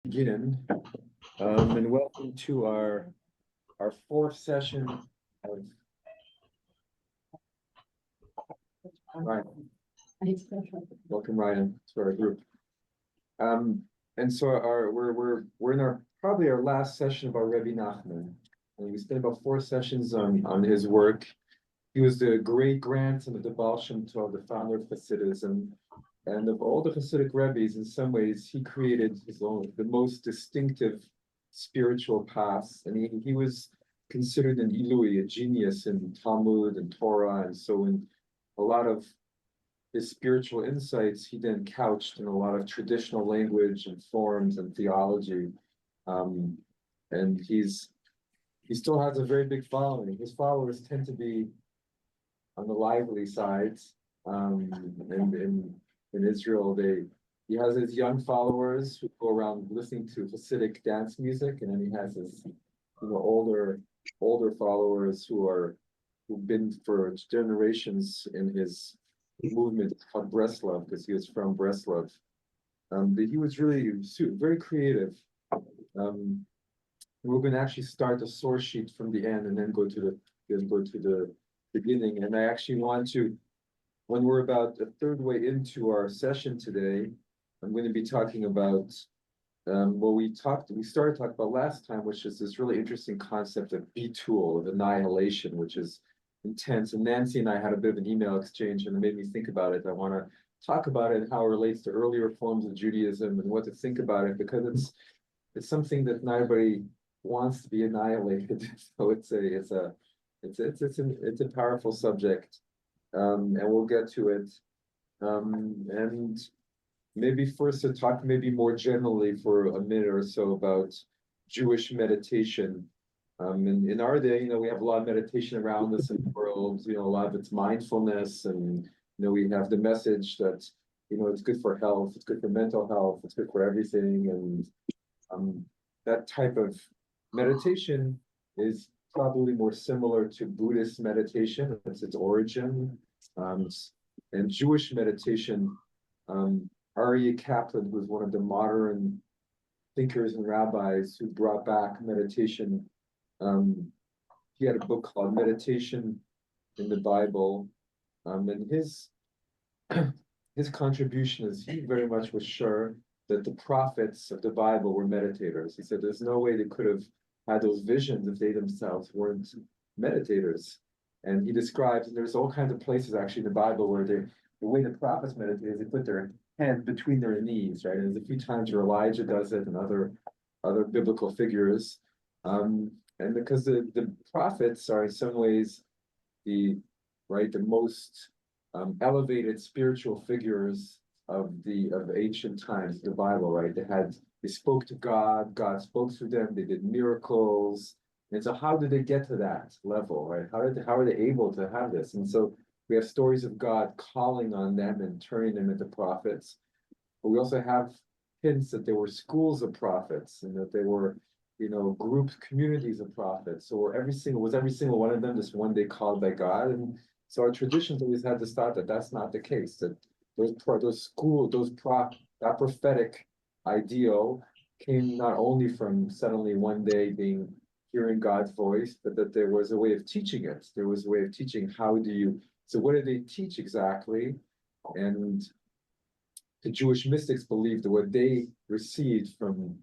begin. And welcome to our fourth session of Ryan. Welcome, Ryan, to our group. And so we're in our probably our last session about Rebbe Nachman. And we spent about four sessions on his work. He was the great grandson of the Baal Shem Tov, the founder of Hasidism. And of all the Hasidic Rebbe's, in some ways, he created his own, the most distinctive spiritual paths. And he was considered an Ilui, a genius in Talmud and Torah. And so in a lot of his spiritual insights, he then couched in a lot of traditional language and forms and theology. And he still has a very big following. His followers tend to be on the lively side. In Israel, he has his young followers who go around listening to Hasidic dance music, and then he has his older followers who've been for generations in his movement called Breslov, because he was from Breslov. But he was really very creative. We're going to actually start the source sheet from the end and then go to the beginning. And I actually want to, when we're about a third way into our session today, I'm going to be talking about what we started talking about last time, which is this really interesting concept of bitul, of annihilation, which is intense. And Nancy and I had a bit of an email exchange, and it made me think about it. I want to talk about it and how it relates to earlier forms of Judaism and what to think about it, because it's something that not everybody wants to be annihilated. So it's a powerful subject. And we'll get to it. And maybe first to talk maybe more generally for a minute or so about Jewish meditation. In our day, we have a lot of meditation around us in the world. A lot of it's mindfulness, and we have the message that it's good for health, it's good for mental health, it's good for everything, and that type of meditation is probably more similar to Buddhist meditation. That's its origin. And Jewish meditation, Aryeh Kaplan, who was one of the modern thinkers and rabbis who brought back meditation, he had a book called Meditation in the Bible. And his contribution is he very much was sure that the prophets of the Bible were meditators. He said there's no way they could have had those visions if they themselves weren't meditators. And he describes, and there's all kinds of places actually in the Bible where the way the prophets meditate is they put their hand between their knees, right? And there's a few times where Elijah does it and other biblical figures. And because the prophets are in some ways the most elevated spiritual figures of ancient times, the Bible, right? They spoke to God, God spoke to them, they did miracles. And so how did they get to that level, right? How are they able to have this? And so we have stories of God calling on them and turning them into prophets. But we also have hints that there were schools of prophets and that there were, groups, communities of prophets. So every single one of them just one day called by God? And so our traditions always had this thought that that's not the case, that that prophetic ideal came not only from suddenly one day hearing God's voice, but that there was a way of teaching it. There was a way of teaching so what did they teach exactly? And the Jewish mystics believed that what they received from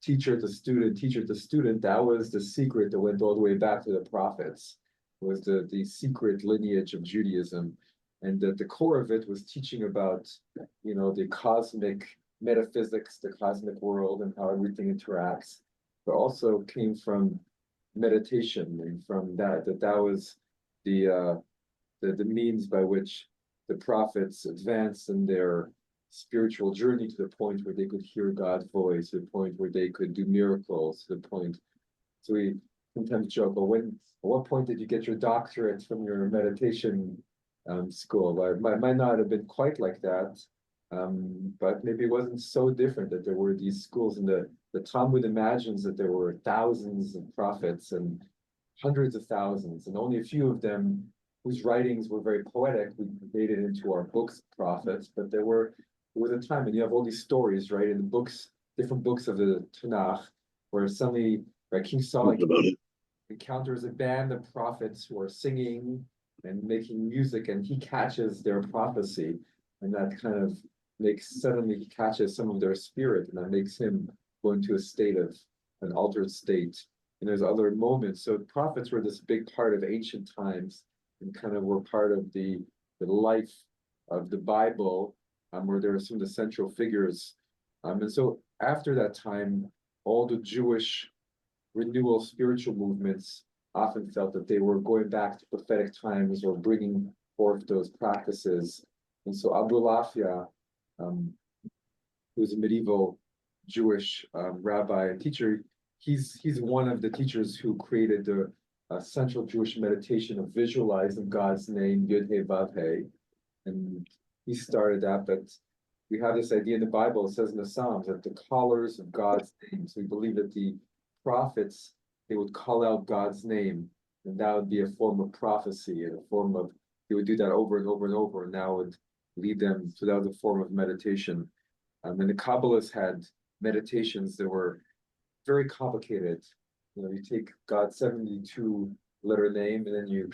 teacher to student, that was the secret that went all the way back to the prophets. It was the secret lineage of Judaism. And that the core of it was teaching about, the cosmic metaphysics, the cosmic world, and how everything interacts, but also came from meditation, and from that was the means by which the prophets advanced in their spiritual journey to the point where they could hear God's voice, to the point where they could do miracles, to the point. So we sometimes joke, but at what point did you get your doctorate from your meditation school? It might not have been quite like that, but maybe it wasn't so different that there were these schools. And the Talmud imagines that there were thousands of prophets and hundreds of thousands, and only a few of them whose writings were very poetic we made it into our books, prophets. But there was a time, and you have all these stories, right? In the books different books of the Tanakh, where suddenly, right, King Saul encounters a band of prophets who are singing and making music, and he catches their prophecy, and that kind of makes suddenly he catches some of their spirit, and that makes him go into a state of an altered state. And there's other moments. So prophets were this big part of ancient times, and kind of were part of the life of the Bible, where there are some of the central figures. And so after that time, all the Jewish renewal spiritual movements often felt that they were going back to prophetic times or bringing forth those practices. And so Abdullah, who was a medieval Jewish rabbi and teacher, he's one of the teachers who created the central Jewish meditation of visualizing God's name, Yud He Vav He, and he started that. But we have this idea in the Bible, it says in the Psalms, that the callers of God's name. So we believe that the prophets, they would call out God's name, and that would be a form of prophecy, and a form of, they would do that over and over and over, and that would lead them, so that was a form of meditation. And the Kabbalists had meditations that were very complicated. You take God's 72 letter name, and then you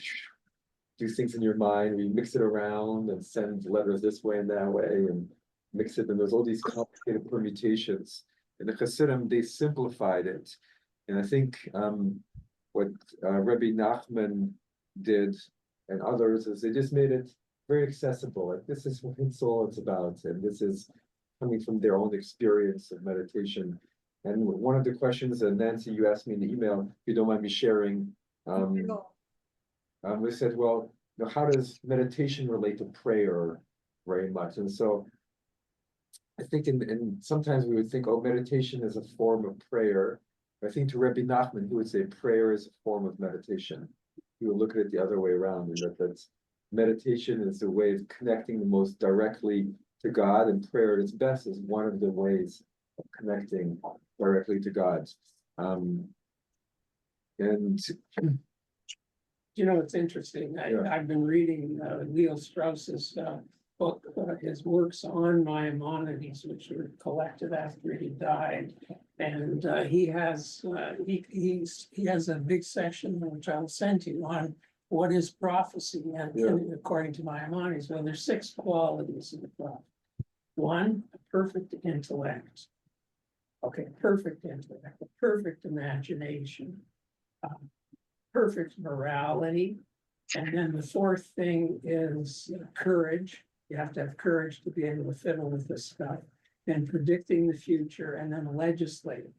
do things in your mind, where you mix it around and send letters this way and that way, and mix it, and there's all these complicated permutations. And the Hasidim, they simplified it. And I think what Rebbe Nachman did and others is they just made it very accessible. Like, this is what it's all about, and this is coming from their own experience of meditation. And one of the questions, Nancy, you asked me in the email, if you don't mind me sharing, we said, well, how does meditation relate to prayer very much? And so I think and sometimes we would think, oh, meditation is a form of prayer. I think to Rebbe Nachman, he would say prayer is a form of meditation. He would look at it the other way around, and that's meditation is a way of connecting the most directly to God, and prayer at its best is one of the ways of connecting directly to God. And it's interesting. I've been reading Leo Strauss's book, his works on Maimonides, which were collected after he died, and he has a big section which I'll send you on what is prophecy, and according to Maimonides, well, there's 6 qualities of the prophet. 1, a perfect intellect. Okay, perfect intellect, a perfect imagination, perfect morality, and then the 4th thing is courage. You have to have courage to be able to fiddle with this stuff, and predicting the future, and then legislating.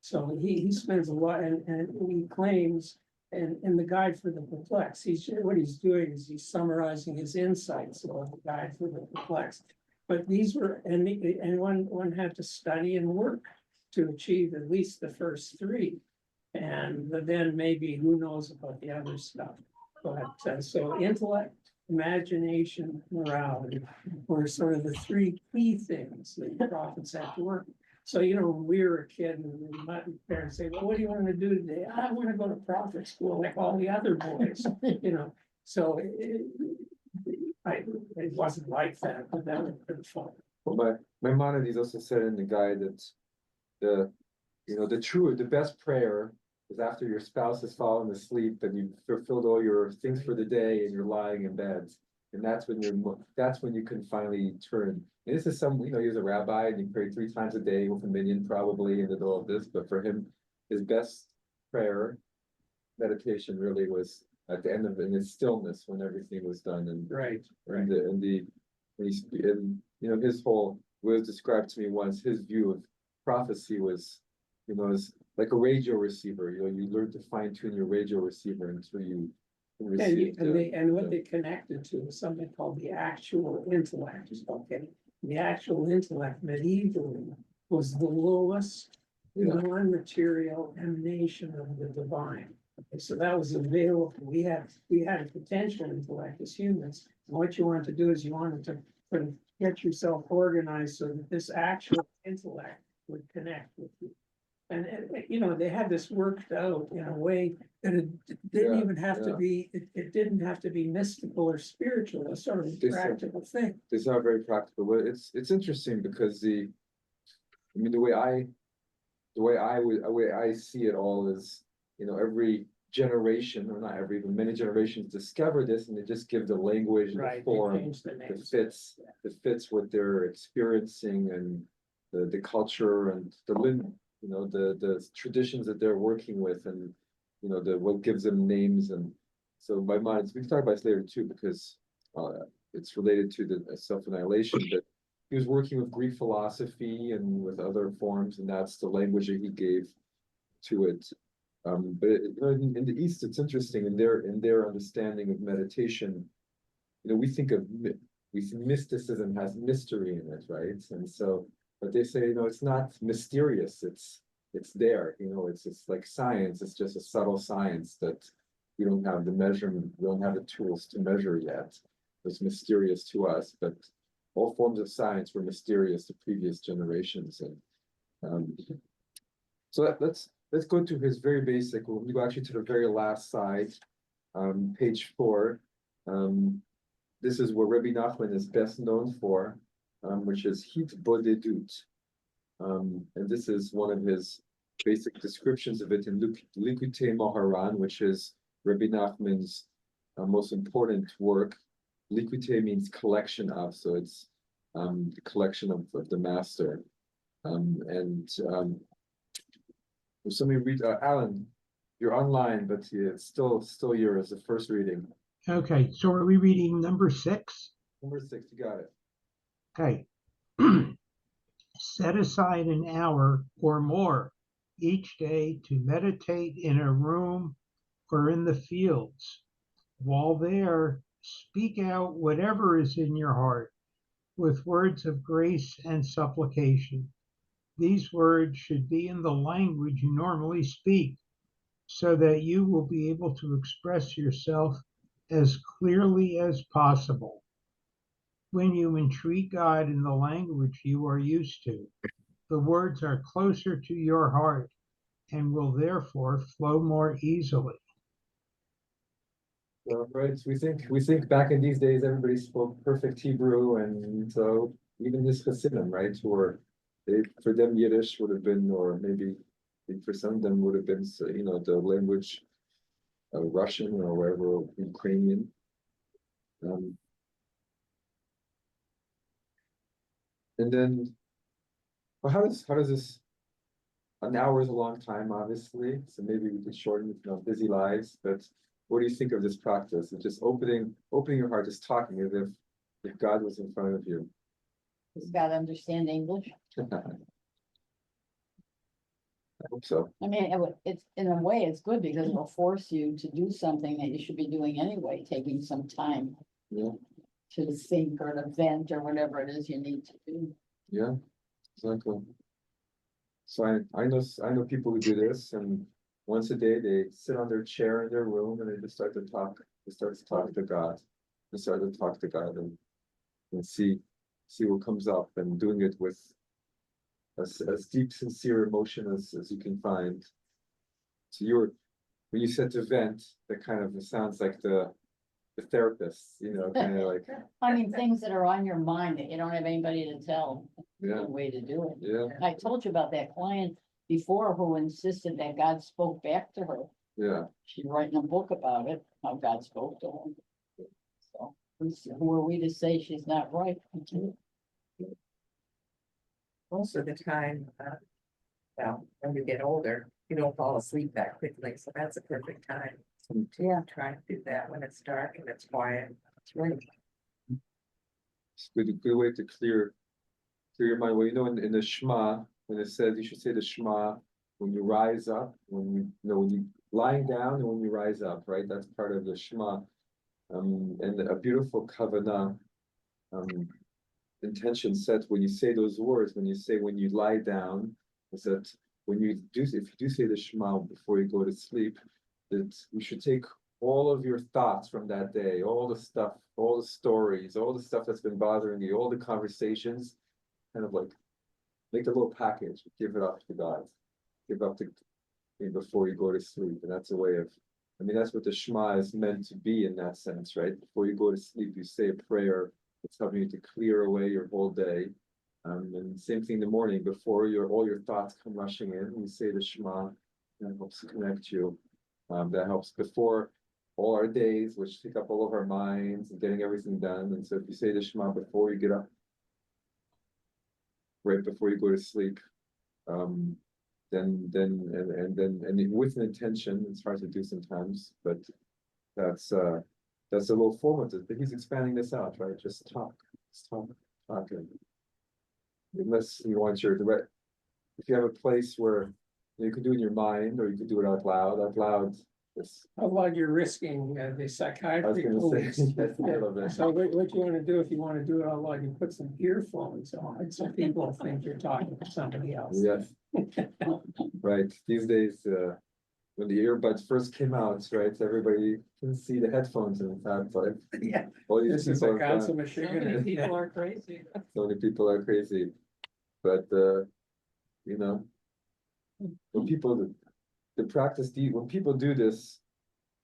So he spends a lot, and he claims, in the Guide for the Perplexed, what he's doing is he's summarizing his insights of the Guide for the Perplexed. But these were, and one had to study and work to achieve at least the first 3. And then maybe who knows about the other stuff. But so intellect, imagination, morality were sort of the 3 key things that the prophets had to work. So, when we were a kid, and my parents say, well, what do you want to do today? I want to go to prophet school like all the other boys, So it wasn't like that, but that was pretty fun. Well, Maimonides also said in the Guide that the best prayer is after your spouse has fallen asleep and you've fulfilled all your things for the day and you're lying in bed, and that's when you can finally turn. And this is he was a rabbi and he prayed 3 times a day with a minyan probably in the middle of this, but for him, his best prayer meditation really was at the end of it, in his stillness, when everything was done. And his whole, was described to me once, his view of prophecy was, is like a radio receiver. You learn to fine tune your radio receiver until you can receive. And what they connected to was something called the actual intellect. Okay, the actual intellect medievally was the lowest non-material emanation of the divine. Okay, so that was available. We had a potential intellect as humans. And what you wanted to do is you wanted to sort of get yourself organized so that this actual intellect would connect with you. And they had this worked out in a way that it didn't even have to be. It didn't have to be mystical or spiritual. It's sort of a practical thing. It's not very practical, but it's interesting because I mean, the way I see it all is, every generation, or not every, but many generations discover this, and they just give the language and the Right, they form changed the that names. fits what they're experiencing, and the culture, and the traditions that they're working with, and what gives them names. And so my mind, we can talk about this later too, because it's related to the self-annihilation, but he was working with Greek philosophy and with other forms, and that's the language that he gave to it. But in the East, it's interesting in their understanding of meditation. We think mysticism has mystery in it, right? And so, but they say, it's not mysterious. It's there. It's like science. It's just a subtle science that we don't have the measurement. We don't have the tools to measure yet. It's mysterious to us, but all forms of science were mysterious to previous generations. And so let's go to his very basic. We'll go actually to the very last side, page 4. This is what Rebbe Nachman is best known for, which is hit bodedut. And this is one of his basic descriptions of it in Likutei Moharan, which is Rebbe Nachman's most important work. Likutei means collection of, so it's the collection of the master. Somebody read, Alan, you're online, but it's still yours, the first reading. Okay, so are we reading number 6? Number 6, you got it. Okay. Set aside an hour or more each day to meditate in a room or in the fields. While there, speak out whatever is in your heart with words of grace and supplication. These words should be in the language you normally speak, so that you will be able to express yourself as clearly as possible. When you entreat God in the language you are used to, the words are closer to your heart and will therefore flow more easily. Right, we think back in these days everybody spoke perfect Hebrew, and so even his Hasidim, right, for them Yiddish would have been, or maybe for some of them would have been, the language Russian or wherever, Ukrainian. And then, well, how does this? An hour is a long time, obviously, so maybe we could shorten, busy lives. But what do you think of this practice? It's just opening your heart, just talking as if God was in front of you. Does God understand English? I hope so. I mean, it's in a way, it's good because it'll force you to do something that you should be doing anyway, taking some time Yeah, to think or to vent or whatever it is you need to do. yeah, exactly. So I know people who do this, and once a day they sit on their chair in their room and they just start to talk. They start to talk to God. They start to talk to God and see what comes up, and doing it with as deep, sincere emotion as you can find. So when you said to vent, that kind of sounds like the therapist, kind of like, I mean, things that are on your mind that you don't have anybody to tell, yeah, the way to do it. yeah, I told you about that client before who insisted that God spoke back to her. yeah. She's writing a book about it, how God spoke to her. So who are we to say she's not right? Most of the time, well, when you get older, you don't fall asleep that quickly, so that's a perfect time. Yeah. Try to do that when it's dark and it's quiet. That's right. It's a good way to clear your mind. Well, in the Shema, when it says you should say the Shema when you rise up, when you lying down and when you rise up, right? That's part of the Shema. And a beautiful kavanah, intention set when you say those words, when you lie down, is that if you do say the Shema before you go to sleep, that you should take all of your thoughts from that day, all the stuff, all the stories, all the stuff that's been bothering you, all the conversations, kind of like make a little package, give it up to God, give up to before you go to sleep. And that's a way of, that's what the Shema is meant to be in that sense, right? Before you go to sleep, you say a prayer. It's helping you to clear away your whole day. And same thing in the morning, before all your thoughts come rushing in, you say the Shema, that helps to connect you. That helps before all our days, which take up all of our minds and getting everything done. And so if you say the Shema before you get up, right before you go to sleep, then with an intention, it's hard to do sometimes, but that's a little formative, but he's expanding this out, right? Just talk, talking. Unless you want your direct, if you have a place where you can do it in your mind, or you could do it out loud. How about you're risking the I was psychiatry gonna police? say, yes, I love that. So what you wanna do, if you wanna do it out loud, you put some earphones on, so people think you're talking to somebody else. Yes, right, these days, when the earbuds first came out, right, everybody can see the headphones in fact, but Yeah. all these This is a people have consummate So many sugar. people are crazy. so many people are crazy, but you know, when when people do this,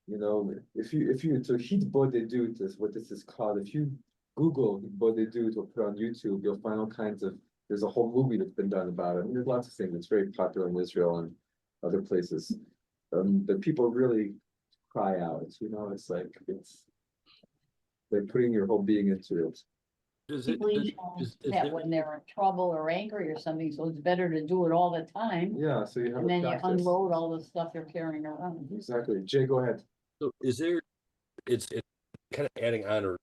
you know, if you so hitbodedut is what this is called. If you Google hitbodedut or put on YouTube, you'll find all kinds of. There's a whole movie that's been done about it. And there's lots of things. It's very popular in Israel and other places. But people really cry out. You know, it's like putting your whole being into it. People eat that when they're in trouble or angry or something, so it's better to do it all the time. Yeah, so you have And a then you practice. unload all the stuff you're carrying around. Exactly. Jay, go ahead. So is there, it's kind of adding on or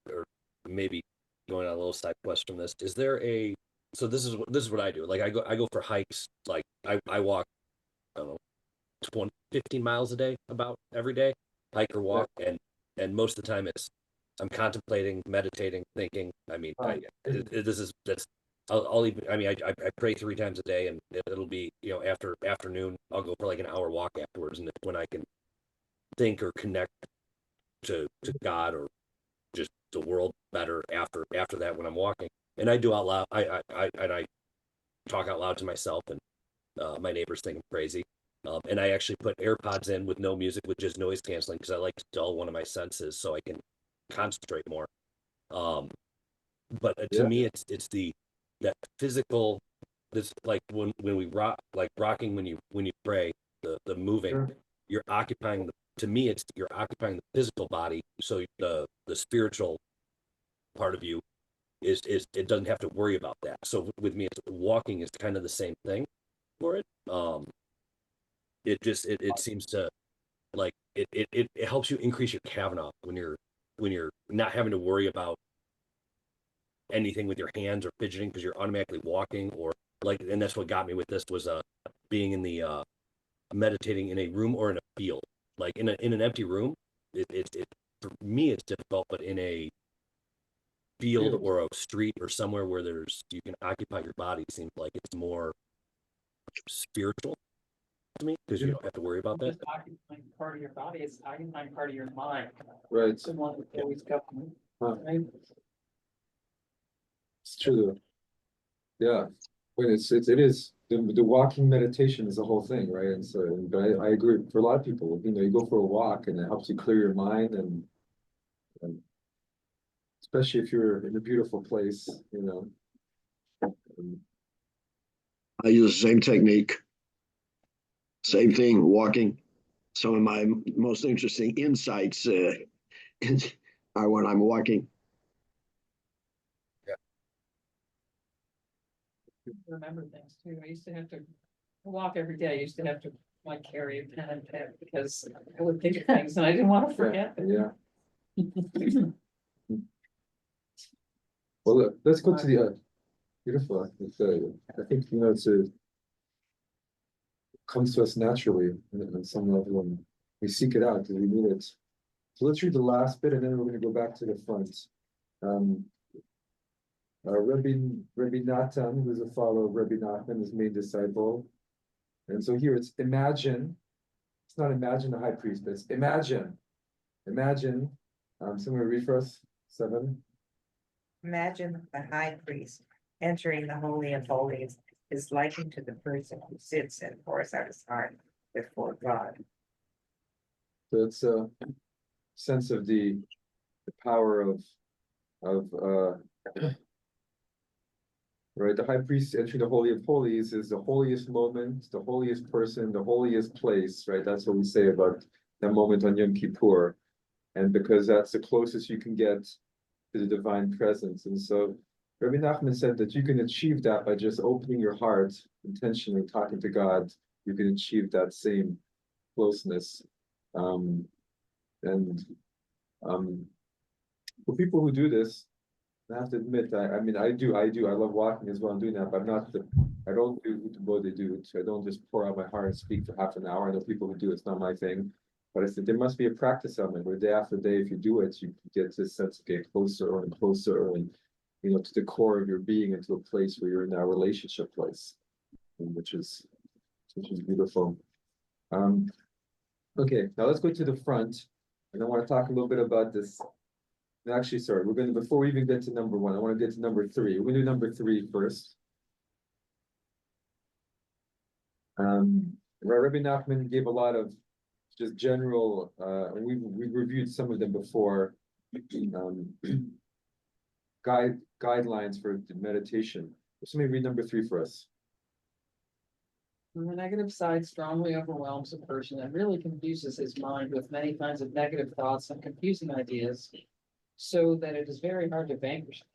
maybe going on a little side quest from this. Is there so this is what I do. Like I go for hikes, like I walk, I don't know, 15 miles a day about every day, hike or walk, and most of the time I'm contemplating, meditating, thinking. I mean, I'll even, I mean, I pray 3 times a day, and it'll be, after afternoon, I'll go for like an hour walk afterwards, and when I can think or connect to God or just the world better after that when I'm walking, and I do out loud, I talk out loud to myself, and my neighbors think I'm crazy. And I actually put AirPods in with no music, with just noise canceling, because I like to dull one of my senses so I can concentrate more. But to me, it's that physical. This, like when we rock, like rocking when you pray, the moving, Sure. you're occupying to me, you're occupying the physical body, so the spiritual part of you is it doesn't have to worry about that. So with me, walking is kind of the same thing for it. It seems to, like, it helps you increase your Kavanaugh when you're not having to worry about anything with your hands or fidgeting, because you're automatically walking, or like, and that's what got me with this was being in the meditating in a room or in a field, like in an empty room. It for me it's difficult, but in a field or a street or somewhere where you can occupy your body, seems like it's more spiritual to me, because you don't have to worry about that. Just occupying part of your body, it's occupying part of your mind. Right. It's the one that always got me. Right? It's true. Yeah, when it is the walking meditation is the whole thing, right? And so, but I agree, for a lot of people, you go for a walk and it helps you clear your mind, and especially if you're in a beautiful place, I use the same technique. Same thing, walking. Some of my most interesting insights are when I'm walking. Remember things too. I used to have to walk every day. I used to have to like carry a pen and pad because I would think of things and I didn't want to forget them. Yeah. Well, let's go to the beautiful. I think it comes to us naturally on some level, and we seek it out because we need it. So let's read the last bit, and then we're going to go back to the front. Rebbe Natan, who's a follower of Rebbe Nachman, his main disciple. And so here it's imagine. It's not imagine the high priest, but it's imagine. Imagine. Someone read for us, 7. Imagine the high priest entering the Holy of Holies is likened to the person who sits and pours out his heart before God. So it's a sense of the power of right? The high priest entering the Holy of Holies is the holiest moment, the holiest person, the holiest place, right? That's what we say about that moment on Yom Kippur. And because that's the closest you can get to the divine presence. And so Rebbe Nachman said that you can achieve that by just opening your heart, intentionally talking to God. You can achieve that same closeness. And for people who do this, I have to admit, I mean, I love walking as well. I'm doing that, but I don't do what they do. I don't just pour out my heart and speak for half an hour. I know people who do it's not my thing. But I said there must be a practice element where day after day, if you do it, you get this sense of getting closer and closer and, to the core of your being, into a place where you're in that relationship place, which is beautiful. Okay, now let's go to the front. And I want to talk a little bit about this. Actually, sorry, before we even get to number one, I want to get to number three. We're going to do number three first. Rabbi Nachman gave a lot of just general, we've reviewed some of them before, guidelines for meditation. Somebody read number three for us. When the negative side strongly overwhelms a person and really confuses his mind with many kinds of negative thoughts and confusing ideas, so that it is very hard to vanquish it.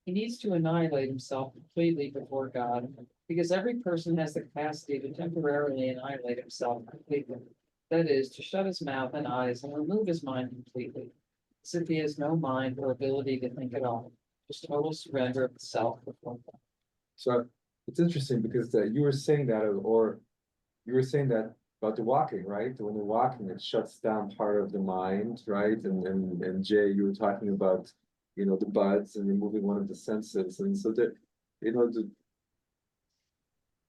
He needs to annihilate himself completely before God, because every person has the capacity to temporarily annihilate himself completely. That is, to shut his mouth and eyes and remove his mind completely, as if he has no mind or ability to think at all. Just total surrender of the self before God. So it's interesting because you were saying that, or you were saying that about the walking, right? When you're walking, it shuts down part of the mind, right? And Jay, you were talking about, the buds and removing one of the senses, and so that,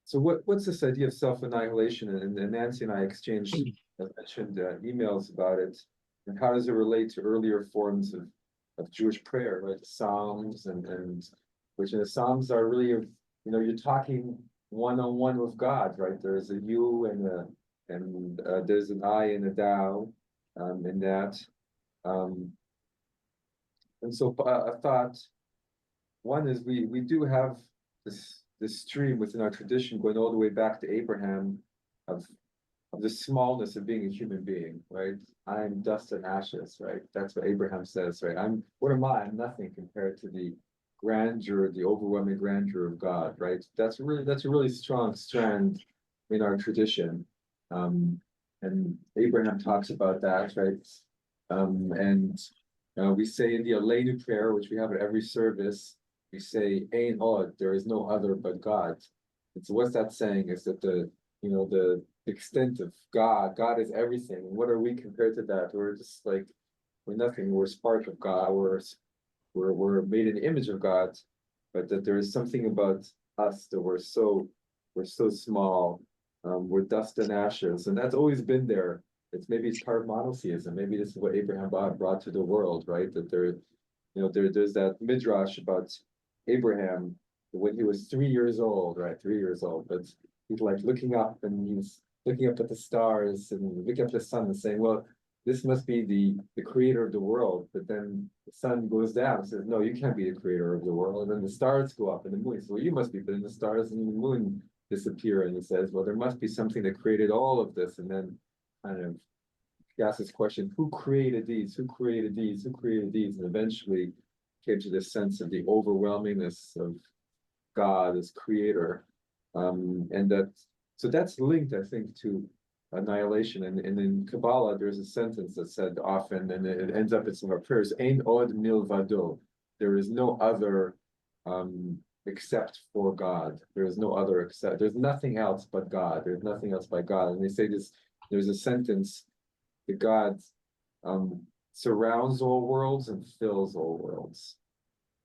so what's this idea of self-annihilation? And Nancy and I exchanged, as mentioned, emails about it, and how does it relate to earlier forms of Jewish prayer, right? The Psalms and which in the Psalms are really, you're talking one-on-one with God, right? There's a you and there's an I and a thou in that. And so I thought, one is we do have this stream within our tradition going all the way back to Abraham of the smallness of being a human being, right? I'm dust and ashes, right? That's what Abraham says, right? What am I? I'm nothing compared to the grandeur, the overwhelming grandeur of God, right? That's a really strong strand in our tradition. And Abraham talks about that, right? And we say in the Aleinu prayer, which we have at every service, we say, Ein od, there is no other but God. And so what's that saying is that the extent of God is everything. And what are we compared to that? We're just like, we're nothing. We're a spark of God. We're made in the image of God, but that there is something about us that we're so small. We're dust and ashes, and that's always been there. Maybe it's part of monotheism. Maybe this is what Abraham brought to the world, right? That there's that midrash about Abraham when he was 3 years old, right? 3 years old, but he's like looking up and he's looking up at the stars and looking up at the sun and saying, well, this must be the creator of the world. But then the sun goes down and says, no, you can't be the creator of the world. And then the stars go up and the moon says, well, you must be. But then the stars and the moon disappear. And he says, well, there must be something that created all of this. And then kind of he asks this question, who created these? Who created these? Who created these? And eventually came to this sense of the overwhelmingness of God as creator. And so that's linked, I think, to annihilation. And in Kabbalah, there's a sentence that's said often, and it ends up in some of our prayers, Ein od milvado. There is no other except for God. There is no other except, there's nothing else but God. There's nothing else but God. And they say this, there's a sentence that God surrounds all worlds and fills all worlds.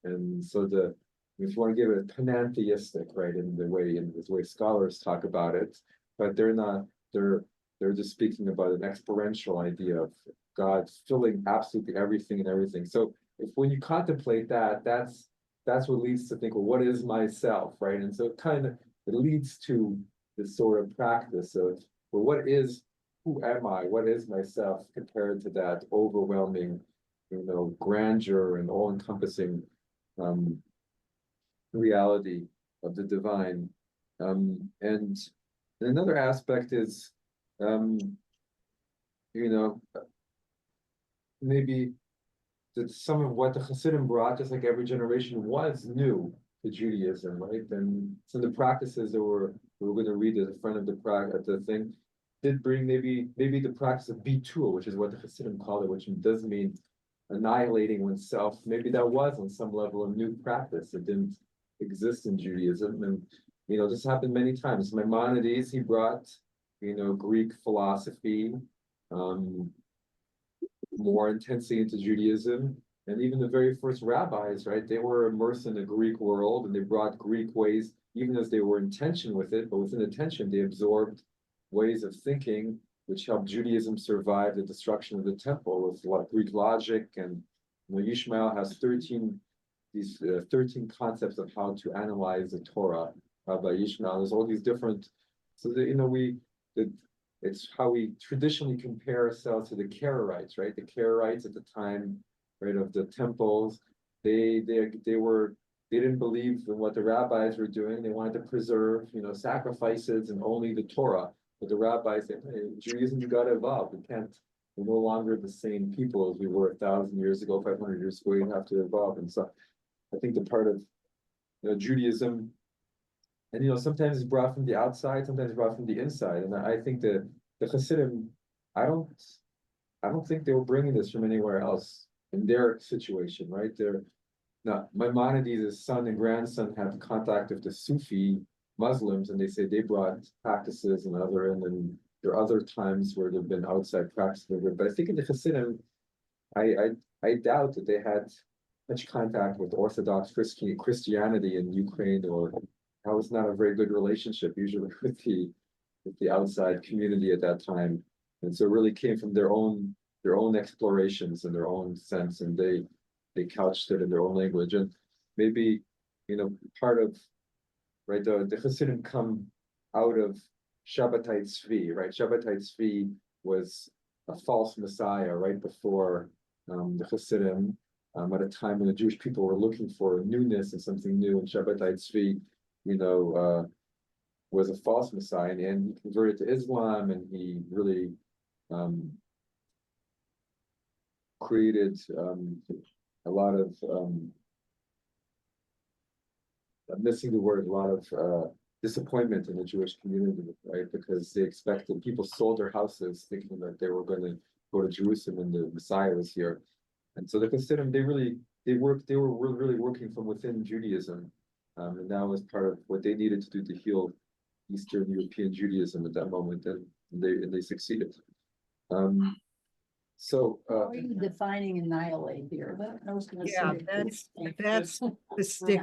And so if you want to give it panentheistic, right, in the way scholars talk about it, but they're just speaking about an experiential idea of God filling absolutely everything and everything. So when you contemplate that, that's what leads to think, well, what is myself, right? And so it leads to this sort of practice of, well, who am I? What is myself compared to that overwhelming, grandeur and all-encompassing reality the divine. And another aspect is, maybe that some of what the Hasidim brought, just like every generation, was new to Judaism, right? And some of the practices that we're going to read at the front of the thing did bring maybe the practice of bitul, which is what the Hasidim call it, which does mean annihilating oneself. Maybe that was on some level a new practice. It didn't exist in Judaism, and this happened many times. Maimonides, he brought Greek philosophy more intensely into Judaism. And even the very first rabbis, right, they were immersed in the Greek world, and they brought Greek ways, even as they were in tension with it, but within the tension, they absorbed ways of thinking which helped Judaism survive the destruction of the temple with Greek logic. And Yishmael has 13 concepts of how to analyze the Torah by Yishmael. There's all these different, so that it's how we traditionally compare ourselves to the Karaites, right? The Karaites at the time, right, of the temples, they didn't believe in what the rabbis were doing. They wanted to preserve, sacrifices and only the Torah. But the rabbis said, hey, Judaism, you got to evolve. We're no longer the same people as we were 1,000 years ago, 500 years ago. You have to evolve. And so I think the part of Judaism, and sometimes it's brought from the outside, sometimes it's brought from the inside. And I think the Hasidim, I don't think they were bringing this from anywhere else in their situation, right? They're not. Maimonides' son and grandson had contact with the Sufi Muslims, and they say they brought practices and there are other times where there've been outside practices. But I think in the Hasidim, I doubt that they had much contact with Orthodox Christianity in Ukraine, or that was not a very good relationship usually with the outside community at that time. And so it really came from their own explorations and their own sense, and they couched it in their own language. And maybe part of, right, the Hasidim come out of Shabbatai Tzvi, right? Shabbatai Tzvi was a false messiah right before the Hasidim, at a time when the Jewish people were looking for newness and something new. And Shabbatai Tzvi, was a false messiah, and he converted to Islam, and he really created a lot of I'm missing the word, a lot of disappointment in the Jewish community, right? Because they expected, people sold their houses thinking that they were going to go to Jerusalem and the Messiah was here. And so the Hasidim, they were really working from within Judaism. And that was part of what they needed to do to heal Eastern European Judaism at that moment, and they succeeded. How are you defining annihilate here? I was gonna Yeah, say. that's the stick.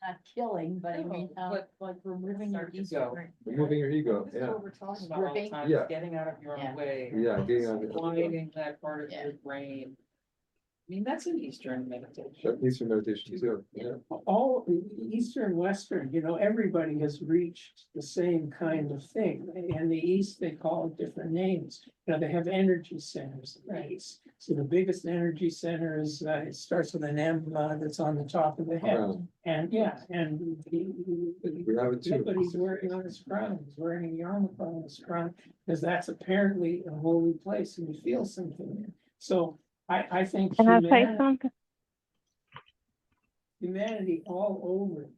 Not killing, but I mean, But like removing your ego. Removing your ego, This is yeah. what we're talking about all the time, Yeah. is getting out of your Yeah. own way. Yeah, getting out of Quieting that part of Yeah. your brain. I mean, that's an Eastern meditation. That needs some meditation too, yeah. All Eastern, Western, everybody has reached the same kind of thing. In the East, they call it different names. They have energy centers in the East. So the biggest energy center is, it starts with an M, that's on the top of the head. Crown. And yeah, and We have it too. but he's working on his crown, he's wearing a yarmulke on his crown, because that's apparently a holy place, and you feel something there. So I think Can I say something? humanity all over,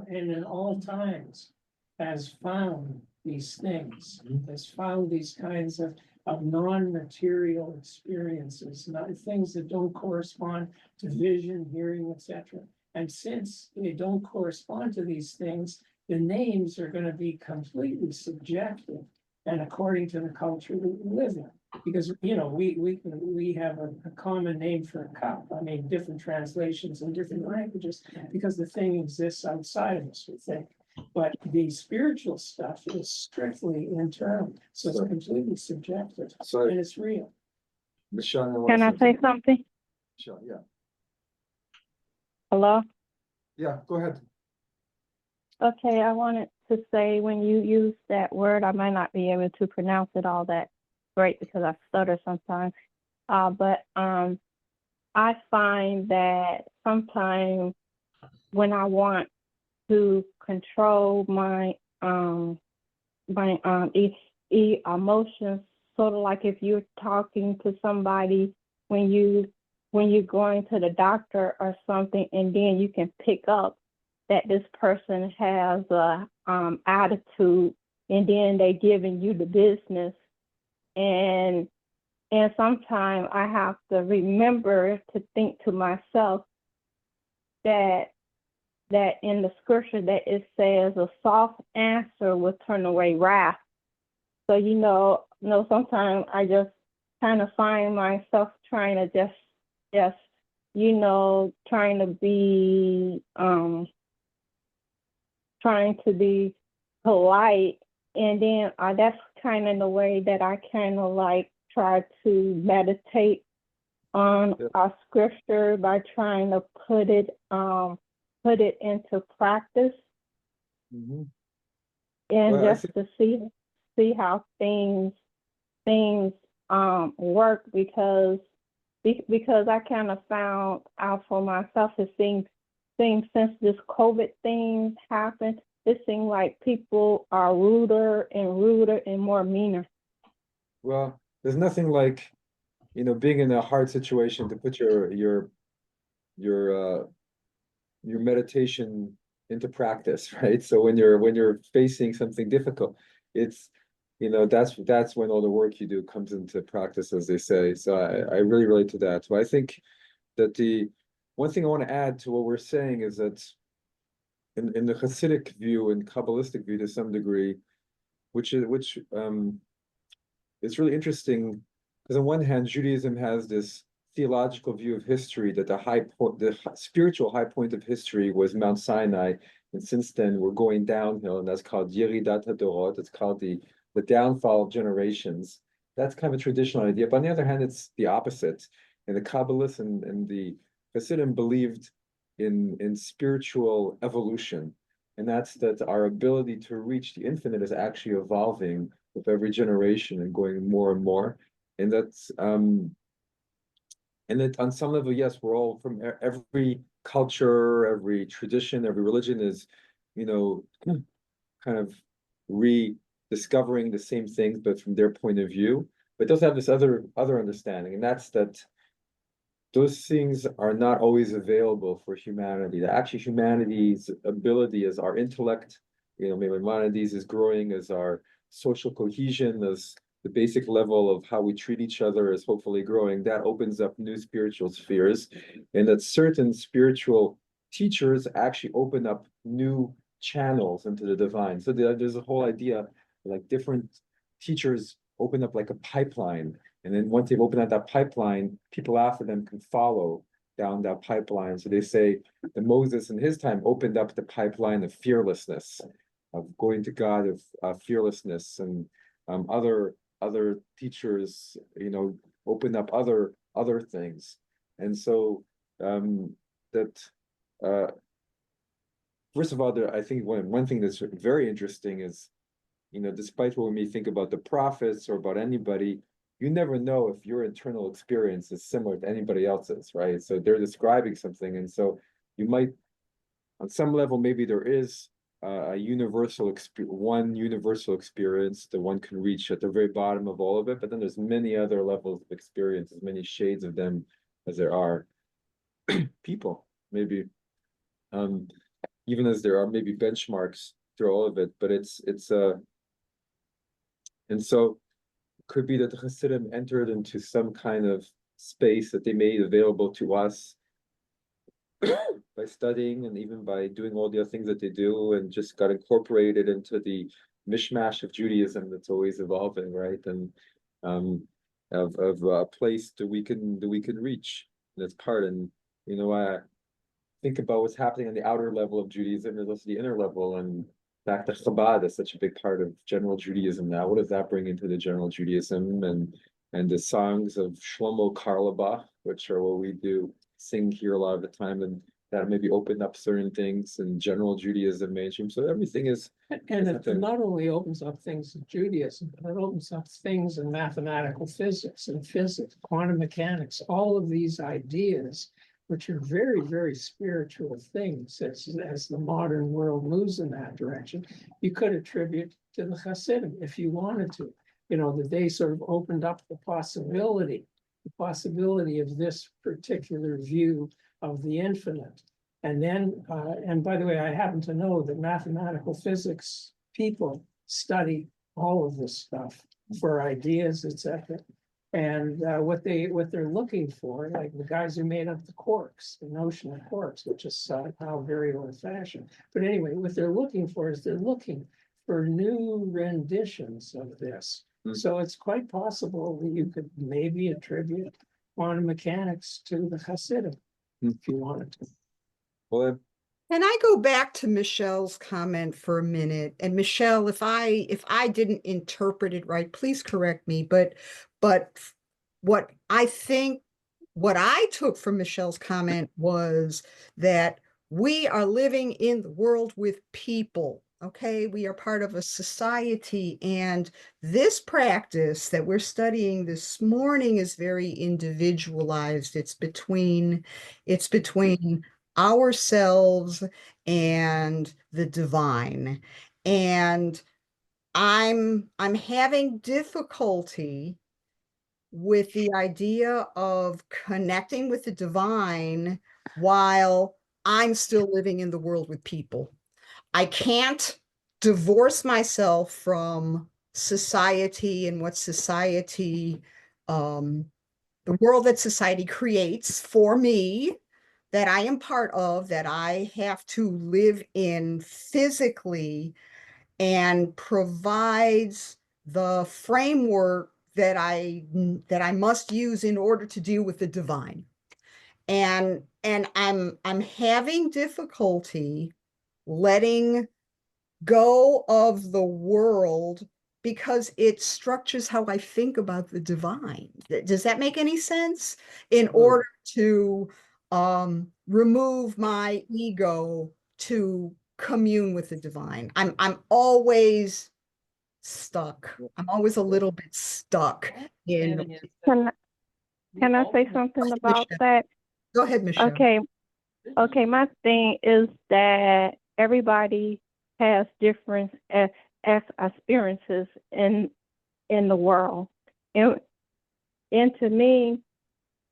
and in all times, has found these things, has found these kinds of non-material experiences, not things that don't correspond to vision, hearing, etc. And since they don't correspond to these things, the names are going to be completely subjective and according to the culture that we live in. Because, we have a common name for a cup. I mean, different translations in different languages, because the thing exists outside of us, we think. But the spiritual stuff is strictly internal, so it's completely subjective, So and it's real. Michelle, Can I say something? Michelle, yeah. Hello? Yeah, go ahead. Okay, I wanted to say when you use that word, I might not be able to pronounce it all that great because I stutter sometimes. But I find that sometimes when I want to control my emotions, sort of like if you're talking to somebody when you're going to the doctor or something, and then you can pick up that this person has a attitude, and then they giving you the business, and sometimes I have to remember to think to myself that in the scripture that it says a soft answer will turn away wrath. So sometimes I just kind of find myself trying to just trying to be polite, and then that's kind of the way that I kind of like try to meditate on our scripture by trying to put it into practice, Mhm. and Well, I just to see how things work, because I kind of found out for myself, it seems since this COVID thing happened, it seems like people are ruder and more meaner. Well, there's nothing like, being in a hard situation to put your meditation into practice, right? So when you're facing something difficult, it's that's when all the work you do comes into practice, as they say. So I really relate to that. So I think that the one thing I want to add to what we're saying is that in the Hasidic view and Kabbalistic view to some degree, which it's really interesting, because on one hand, Judaism has this theological view of history that the spiritual high point of history was Mount Sinai, and since then we're going downhill, and that's called Yeridat HaDorot. It's called the downfall of generations. That's kind of a traditional idea. But on the other hand, it's the opposite. And the Kabbalists and the Hasidim believed in spiritual evolution, and that's that our ability to reach the infinite is actually evolving with every generation and going more and more. And that's and that on some level, yes, we're all from every culture, every tradition, every religion is, kind of rediscovering the same things, but from their point of view. But those have this other understanding, and that's that those things are not always available for humanity. That actually humanity's ability as our intellect, Maimonides is growing, as our social cohesion, as the basic level of how we treat each other is hopefully growing. That opens up new spiritual spheres, and that certain spiritual teachers actually open up new channels into the divine. So there's a whole idea, like different teachers open up like a pipeline, and then once they've opened up that pipeline, people after them can follow down that pipeline. So they say that Moses in his time opened up the pipeline of fearlessness, of going to God, of fearlessness, and other teachers, open up other things. And so that first of all, I think one thing that's very interesting is, despite what we may think about the prophets or about anybody, you never know if your internal experience is similar to anybody else's, right? So they're describing something, and so you might, on some level, maybe there is a universal experience that one can reach at the very bottom of all of it, but then there's many other levels of experience, as many shades of them as there are people, maybe, even as there are maybe benchmarks through all of it, but it's and so could be that the Hasidim entered into some kind of space that they made available to us by studying and even by doing all the other things that they do, and just got incorporated into the mishmash of Judaism that's always evolving, right? And of a place that we can reach. And that's part. And I think about what's happening on the outer level of Judaism, there's also the inner level, and back to Chabad is such a big part of general Judaism now. What does that bring into the general Judaism? And the songs of Shlomo Karlebach, which are what we do sing here a lot of the time, and that maybe opened up certain things in general Judaism mainstream. So everything is, and it not only opens up things in Judaism, but it opens up things in mathematical physics and physics, quantum mechanics, all of these ideas which are very, very spiritual things as the modern world moves in that direction, you could attribute to the Hasidim if you wanted to. You know, that they sort of opened up the possibility of this particular view of the infinite. And then, and by the way, I happen to know that mathematical physics people study all of this stuff for ideas, etc. And what they're looking for, like the guys who made up the quarks, the notion of quarks, which is now very old-fashioned. But anyway, what they're looking for is they're looking for new renditions of this. So it's quite possible that you could maybe attribute quantum mechanics to the Hasidim, if you wanted to. Well, Can I go back to Michelle's comment for a minute? And Michelle, if I didn't interpret it right, please correct me. But what I took from Michelle's comment was that we are living in the world with people. Okay, we are part of a society, and this practice that we're studying this morning is very individualized. It's between ourselves and the divine. And I'm having difficulty with the idea of connecting with the divine while I'm still living in the world with people. I can't divorce myself from society and what society, the world that society creates for me, that I am part of, that I have to live in physically, and provides the framework that I must use in order to deal with the divine. And I'm having difficulty letting go of the world because it structures how I think about the divine. Does that make any sense? In order to remove my ego to commune with the divine. I'm always stuck. I'm always a little bit stuck in. Can I say something about that? Go ahead, Michelle. Okay, my thing is that everybody has different experiences in the world. And to me,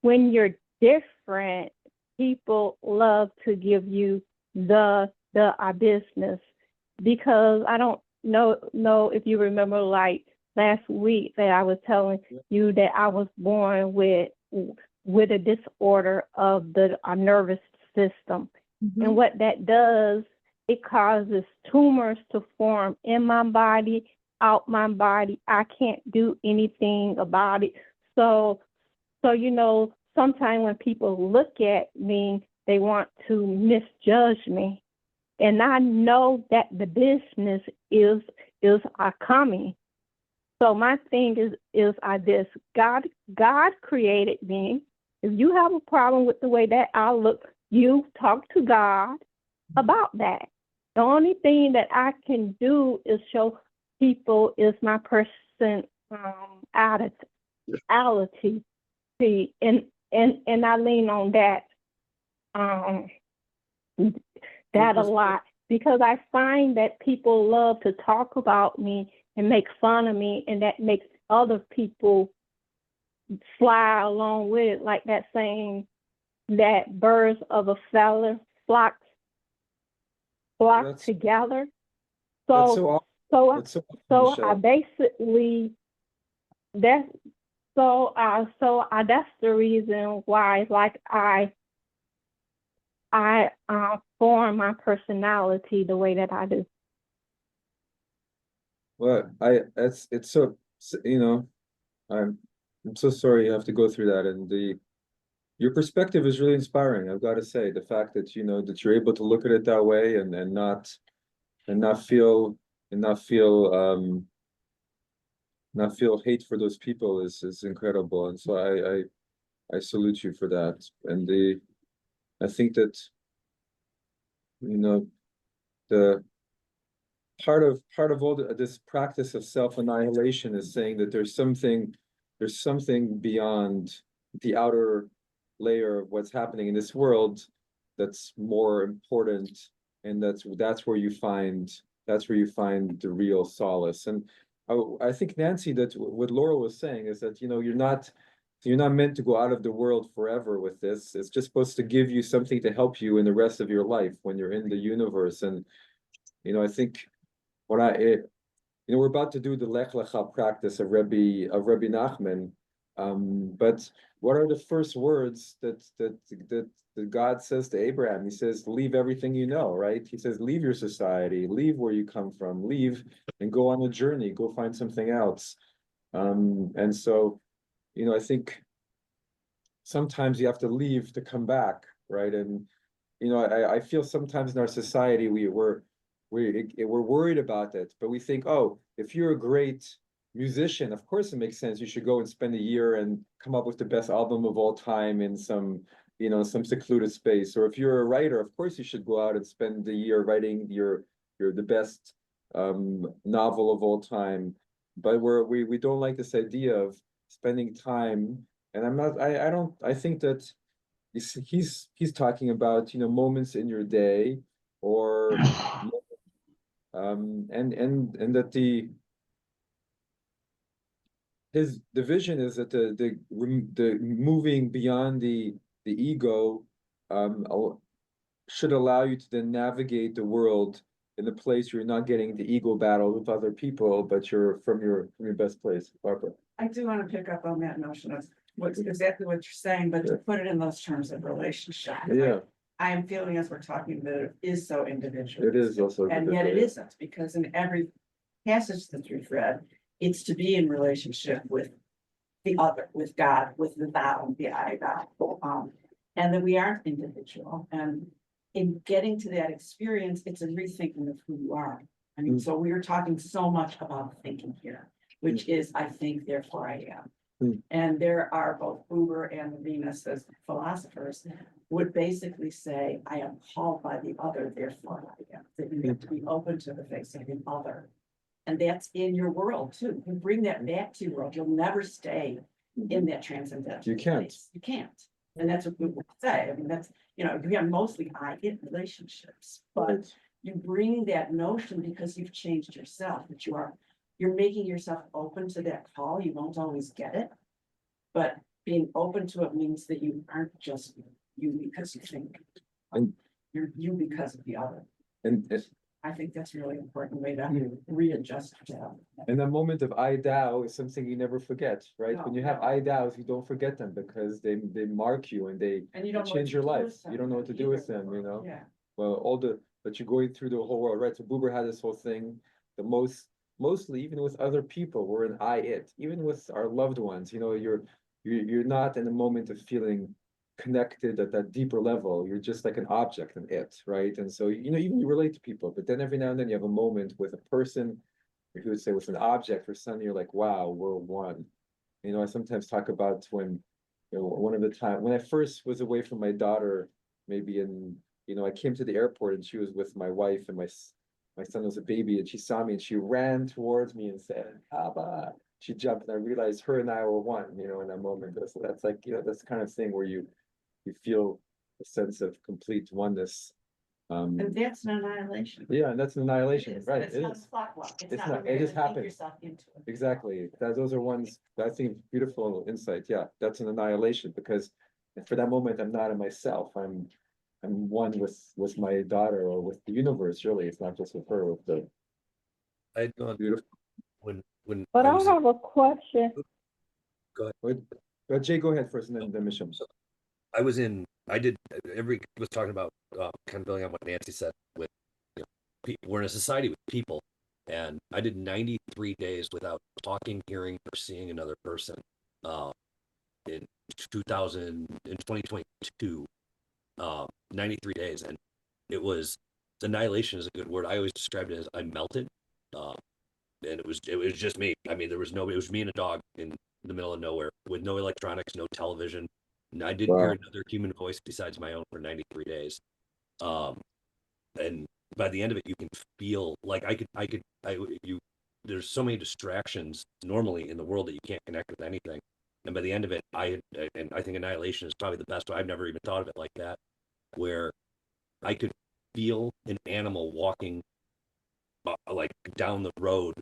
when you're different, people love to give you the business, because I don't know if you remember, like last week that I was telling you that I was born with a disorder of the nervous system. And what that does, it causes tumors to form in my body, out my body. I can't do anything about it. So you know, sometimes when people look at me, they want to misjudge me. And I know that the business is coming. So my thing is this: God created me. If you have a problem with the way that I look, you talk to God about that. The only thing that I can do is show people is my personality, and I lean on that a lot, because I find that people love to talk about me and make fun of me, and that makes other people fly along with it, like that saying that birds of a feather flock together. So I basically that's the reason why, like I form my personality the way that I do. Well, it's so, you know, I'm so sorry you have to go through that, and your perspective is really inspiring. I've got to say, the fact that you know that you're able to look at it that way and not feel hate for those people is incredible, and so I salute you for that. And I think that, you know, the part of all this practice of self-annihilation is saying that there's something beyond the outer layer of what's happening in this world that's more important, and that's where you find the real solace. And I think, Nancy, that what Laura was saying is that, you're not meant to go out of the world forever with this. It's just supposed to give you something to help you in the rest of your life when you're in the universe. And I think when we're about to do the Lech Lecha practice of Rebbe Nachman. But what are the first words that God says to Abraham? He says, "Leave everything you know," right? He says, "Leave your society, leave where you come from, leave and go on a journey, go find something else." And so, I think sometimes you have to leave to come back, right? And I feel sometimes in our society we're worried about it, but we think, oh, if you're a great musician, of course it makes sense. You should go and spend a year and come up with the best album of all time in some secluded space. Or if you're a writer, of course you should go out and spend the year writing the best novel of all time. But we don't like this idea of spending time. And I think that he's talking about moments in your day, or and that the vision is that the moving beyond the ego should allow you to then navigate the world in a place where you're not getting the ego battle with other people, but you're from your best place. Barbara. I do want to pick up on that notion of what's exactly what you're saying, but to put it in those terms of relationship. Yeah. I am feeling as we're talking that it is so individual. It is also, and yet it isn't, because in every passage that we've read, it's to be in relationship with the other, with God, with the thou, the I, God, and that we aren't individual. And in getting to that experience, it's a rethinking of who you are. I mean, so we are talking so much about thinking here, which is I think, therefore I am. And there are both Buber and Venus as philosophers would basically say, I am called by the other, therefore I am. That you have to be open to the face of the other. And that's in your world too. You bring that back to your world. You'll never stay in that transcendental. You can't. Place. You can't. And that's what people say. I mean, that's, we have mostly I-it relationships, but you bring that notion because you've changed yourself, that you're making yourself open to that call. You won't always get it, but being open to it means that you aren't just you because you think, you're you because of the other. And I think that's a really important way to readjust yourself. And the moment of I Tao is something you never forget, right? When you have I Taos, you don't forget them because they mark you and they change your life. You don't know what to do with them, Yeah. Well, but you're going through the whole world, right? So Buber had this whole thing, mostly even with other people, we're in it, even with our loved ones, you're not in the moment of feeling connected at that deeper level. You're just like an object in it, right? And so even you relate to people, but then every now and then you have a moment with a person, or you would say with an object, or something, you're like, wow, we're one. I sometimes talk about when one of the time when I first was away from my daughter, maybe I came to the airport and she was with my wife, and my son was a baby, and she saw me and she ran towards me and said, Abba. She jumped, and I realized her and I were one, in that moment. So that's like, that's the kind of thing where you feel a sense of complete oneness. And that's an annihilation. Yeah, and that's an annihilation, right? It's not a slot walk. It's not it just happens. yourself into it. Exactly. Those are ones that I think beautiful insight. Yeah, that's an annihilation, because for that moment I'm not in myself. I'm one with my daughter, or with the universe. Really, it's not just with her. With the beautiful. But I have a question. Go ahead. Jay, go ahead first, and then Misham. Was talking about kind of building on what Nancy said with people. We're in a society with people, and I did 93 days without talking, hearing, or seeing another person in 2022, 93 days, and it was annihilation is a good word. I always described it as I melted, and it was just me. I mean, it was me and a dog in the middle of nowhere with no electronics, no television. And I didn't hear another human voice besides my own for 93 days. And by the end of it, you can feel like there's so many distractions normally in the world that you can't connect with anything. And by the end of it, I think annihilation is probably the best. I've never even thought of it like that, where I could feel an animal walking like down the road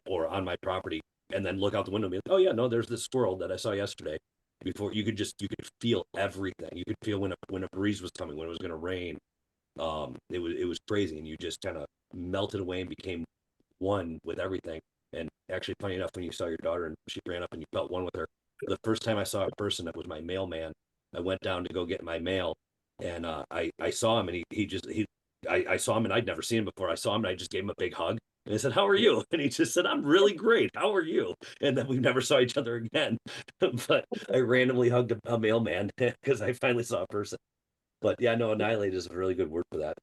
or on my property, and then look out the window and be like, oh yeah, no, there's this squirrel that I saw yesterday. Before you could feel everything. You could feel when a breeze was coming, when it was going to rain. It was crazy, and you just kind of melted away and became one with everything. And actually, funny enough, when you saw your daughter and she ran up and you felt one with her, the first time I saw a person, that was my mailman. I went down to go get my mail, and I saw him, and I saw him, and I'd never seen him before. I saw him, and I just gave him a big hug, and I said, "How are you?" And he just said, "I'm really great. How are you?" And then we never saw each other again. But I randomly hugged a mailman because I finally saw a person. But yeah, no, annihilate is a really good word for that.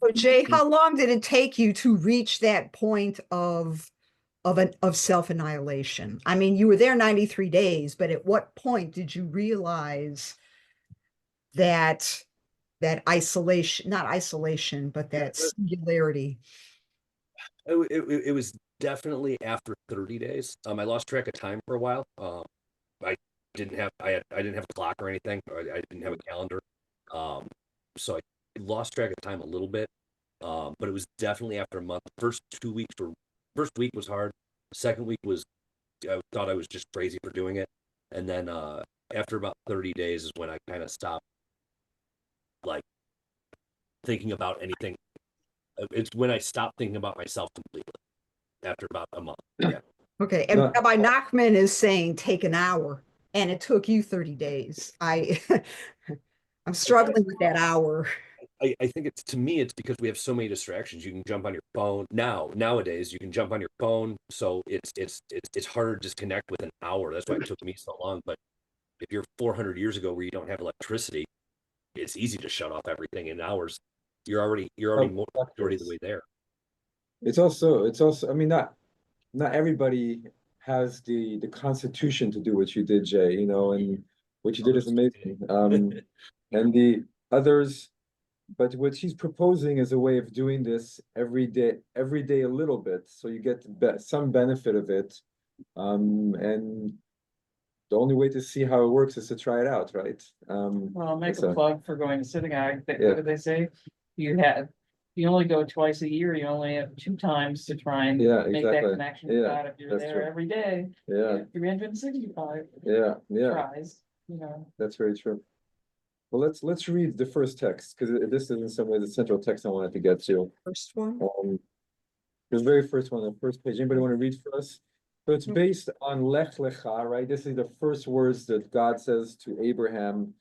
So Jay, how long did it take you to reach that point of self-annihilation? I mean, you were there 93 days, but at what point did you realize that isolation, not isolation, but that singularity? It was definitely after 30 days. I lost track of time for a while. I I didn't have a clock or anything. Or I didn't have a calendar. So I lost track of time a little bit. But it was definitely after a month. First week was hard. Second week was, I thought I was just crazy for doing it. And then after about 30 days is when I kind of stopped like thinking about anything. It's when I stopped thinking about myself completely after about a month. Yeah. Okay, and No. Rabbi Nachman is saying take an hour, and it took you 30 days. I'm struggling with that hour. I think it's, to me, it's because we have so many distractions. You can jump on your phone nowadays. You can jump on your phone, so it's harder to disconnect with an hour. That's why it took me so long. But if you're 400 years ago where you don't have electricity, it's easy to shut off everything in hours. You're already majority of the way there. It's also, I mean, not everybody has the constitution to do what you did, Jay, you know, and what you did is amazing. And the others, but what she's proposing is a way of doing this every day a little bit, so you get some benefit of it. And the only way to see how it works is to try it out, right? Well, I'll make so- a plug for going to synagogue. Yeah. What did they say? You only go twice a year, you only have 2 times to try and Yeah, make that exactly. connection with Yeah, God. If you're that's there true. every day, Yeah, 365 yeah, tries, you know. that's very true. Well, let's read the first text, because this is in some way the central text I wanted to get to. First one. The very first one, the first page. Anybody want to read for us? So it's based on Lech Lecha, right? This is the first words that God says to Abraham,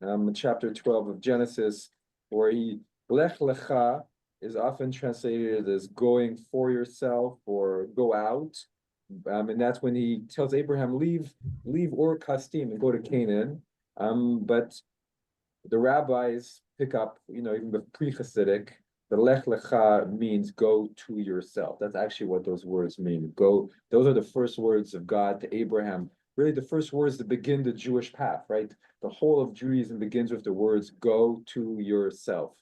in chapter 12 of Genesis, where Lech Lecha is often translated as going for yourself or go out. And that's when he tells Abraham, leave Ur Kasdim and go to Canaan. But the rabbis pick up, you know, even the pre-Hasidic, the Lech Lecha means go to yourself. That's actually what those words mean. Go, those are the first words of God to Abraham. Really the first words that begin the Jewish path, right? The whole of Judaism begins with the words, go to yourself.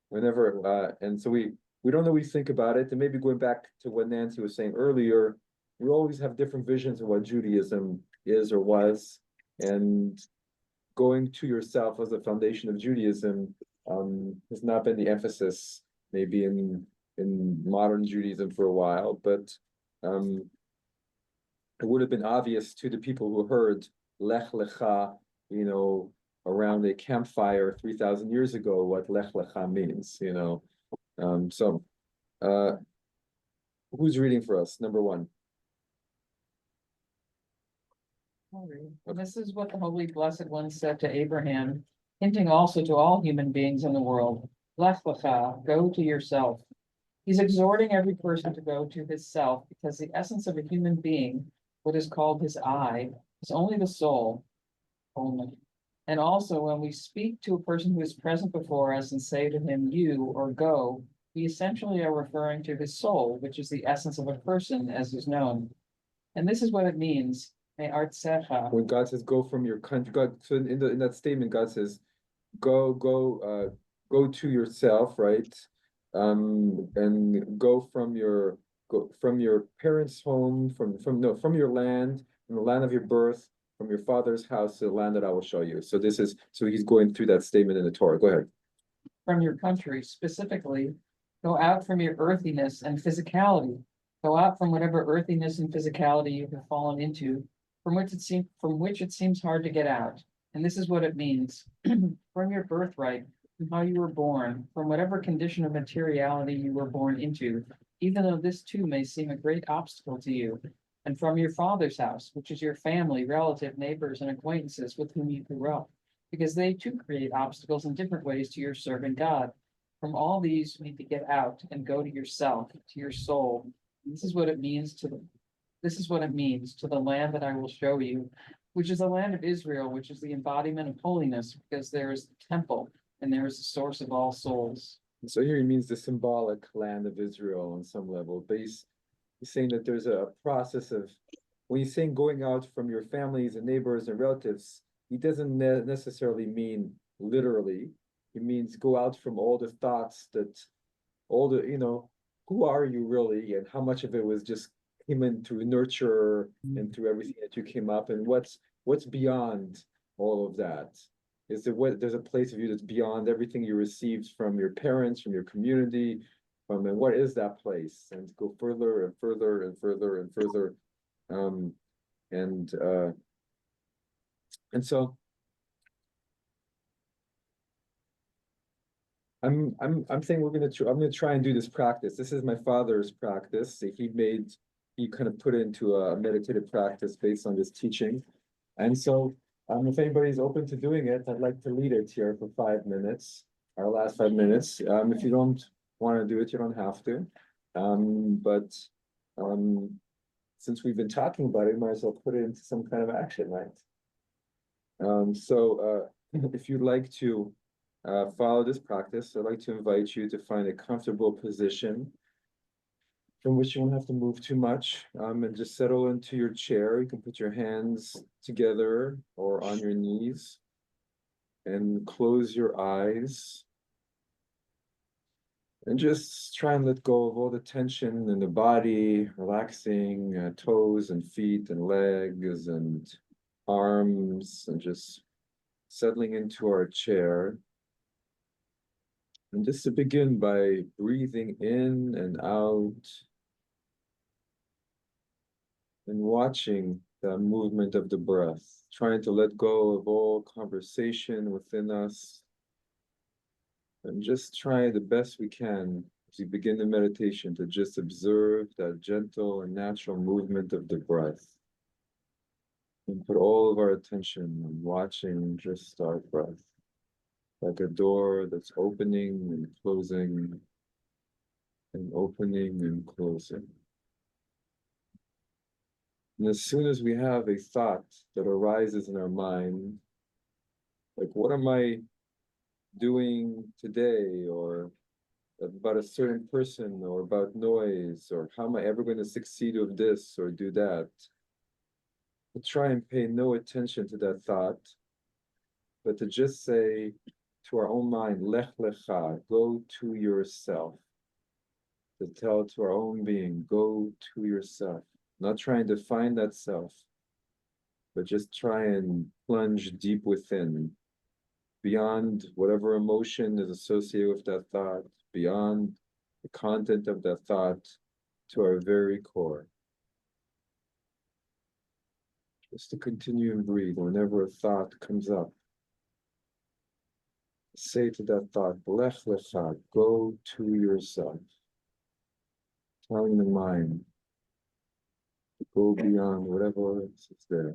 Whenever, and so we don't always think about it, and maybe going back to what Nancy was saying earlier, we always have different visions of what Judaism is or was, and going to yourself as the foundation of Judaism has not been the emphasis maybe in modern Judaism for a while, but it would have been obvious to the people who heard Lech Lecha, you know, around a campfire 3,000 years ago, what Lech Lecha means, you know. Who's reading for us? Number one. And this is what the Holy Blessed One said to Abraham, hinting also to all human beings in the world. Lech lecha, go to yourself. He's exhorting every person to go to his self, because the essence of a human being, what is called his I, is only the soul only. And also when we speak to a person who is present before us and say to him, you or go, we essentially are referring to his soul, which is the essence of a person as is known. And this is what it means. When God says go from your country, God, so in that statement, God says, go to yourself, right? And go from your go from your parents' home, from your land, from the land of your birth, from your father's house to the land that I will show you. So he's going through that statement in the Torah. Go ahead. From your country, specifically, go out from your earthiness and physicality. Go out from whatever earthiness and physicality you have fallen into, from which it seems hard to get out. And this is what it means. From your birthright, from how you were born, from whatever condition of materiality you were born into, even though this too may seem a great obstacle to you, and from your father's house, which is your family, relative, neighbors, and acquaintances with whom you grew up, because they too create obstacles in different ways to your serving God. From all these, you need to get out and go to yourself, to your soul. This is what it means to the land that I will show you, which is the land of Israel, which is the embodiment of holiness, because there is the temple and there is the source of all souls. So here he means the symbolic land of Israel on some level. But he's saying that there's a process of, when he's saying going out from your families and neighbors and relatives, he doesn't necessarily mean literally. He means go out from all the thoughts who are you really, and how much of it was just came in through nurture and through everything that you came up, and what's beyond all of that? There's a place of you that's beyond everything you received from your parents, from your community, and what is that place? And go further and further and further and further. And so I'm saying I'm gonna try and do this practice. This is my father's practice. He kind of put it into a meditative practice based on this teaching. And so if anybody's open to doing it, I'd like to lead it here for 5 minutes, our last 5 minutes. If you don't want to do it, you don't have to. But since we've been talking about it, might as well put it into some kind of action, right? If you'd like to follow this practice, I'd like to invite you to find a comfortable position from which you won't have to move too much, and just settle into your chair. You can put your hands together or on your knees and close your eyes. And just try and let go of all the tension in the body, relaxing toes and feet and legs and arms, and just settling into our chair. And just to begin by breathing in and out and watching the movement of the breath, trying to let go of all conversation within us, and just try the best we can as we begin the meditation to just observe that gentle and natural movement of the breath. And put all of our attention on watching just our breath, like a door that's opening and closing, and opening and closing. And as soon as we have a thought that arises in our mind, like, what am I doing today, or about a certain person, or about noise, or how am I ever going to succeed with this or do that? To try and pay no attention to that thought, but to just say to our own mind, Lech Lecha, go to yourself. To tell to our own being, go to yourself. Not trying to find that self, but just try and plunge deep within, beyond whatever emotion is associated with that thought, beyond the content of that thought, to our very core. Just to continue and breathe whenever a thought comes up. Say to that thought, Lech Lecha, go to yourself. Telling the mind to go beyond whatever else is there.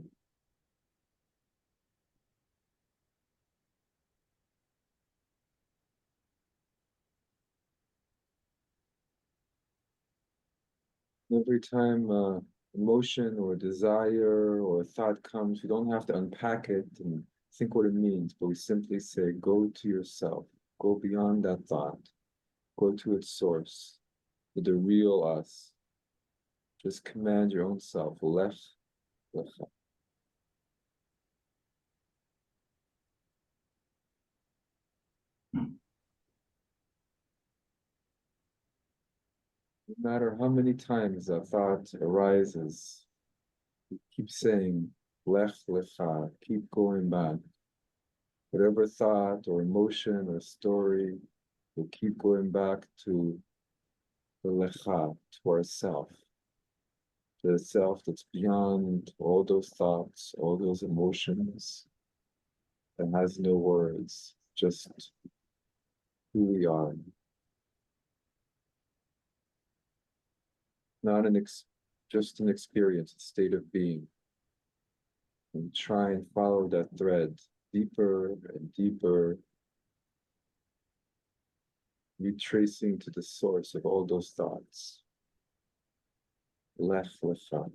Every time emotion or desire or thought comes, we don't have to unpack it and think what it means, but we simply say, go to yourself, go beyond that thought, go to its source, to the real us. Just command your own self, Lech Lecha. No matter how many times a thought arises, keep saying, Lech Lecha, keep going back. Whatever thought or emotion or story, we'll keep going back to the Lecha, to ourself. The self that's beyond all those thoughts, all those emotions, that has no words, just who we are. Not just an experience, a state of being. And try and follow that thread deeper and deeper, retracing to the source of all those thoughts. Lech Lecha.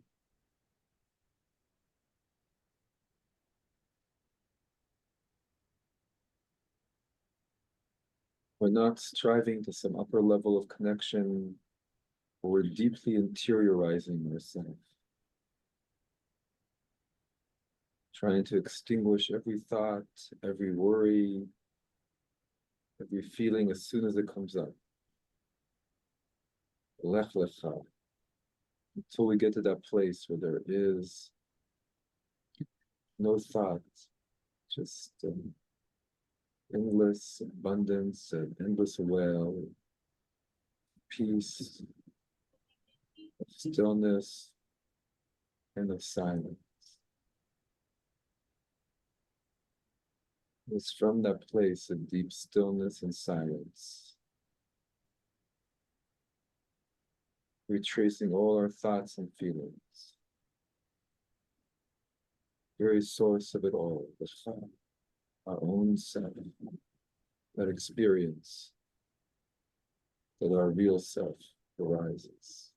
We're not striving to some upper level of connection, but we're deeply interiorizing ourselves. Trying to extinguish every thought, every worry, every feeling as soon as it comes up. Lech Lecha. Until we get to that place where there is no thought, just endless abundance and endless well, peace, of stillness, and of silence. It's from that place of deep stillness and silence, retracing all our thoughts and feelings, very source of it all, the self, our own self, that experience, that our real self arises.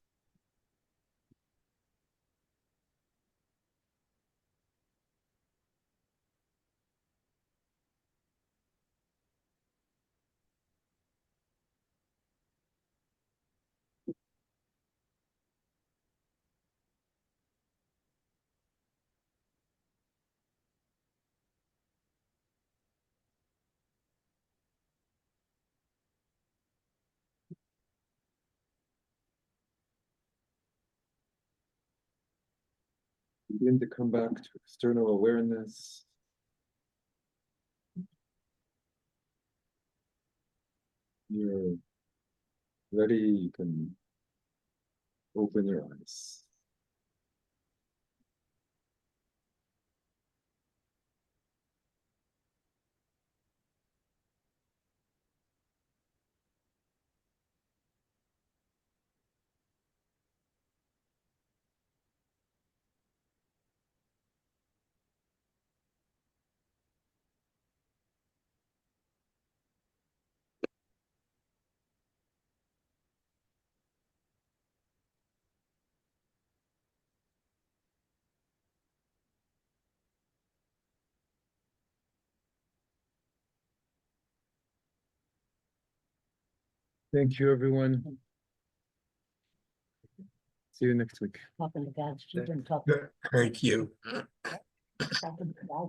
Begin to come back to external awareness. You're ready, you can open your eyes. Thank you, everyone. See you next week. Talking to God's children, Thank you. talking to God.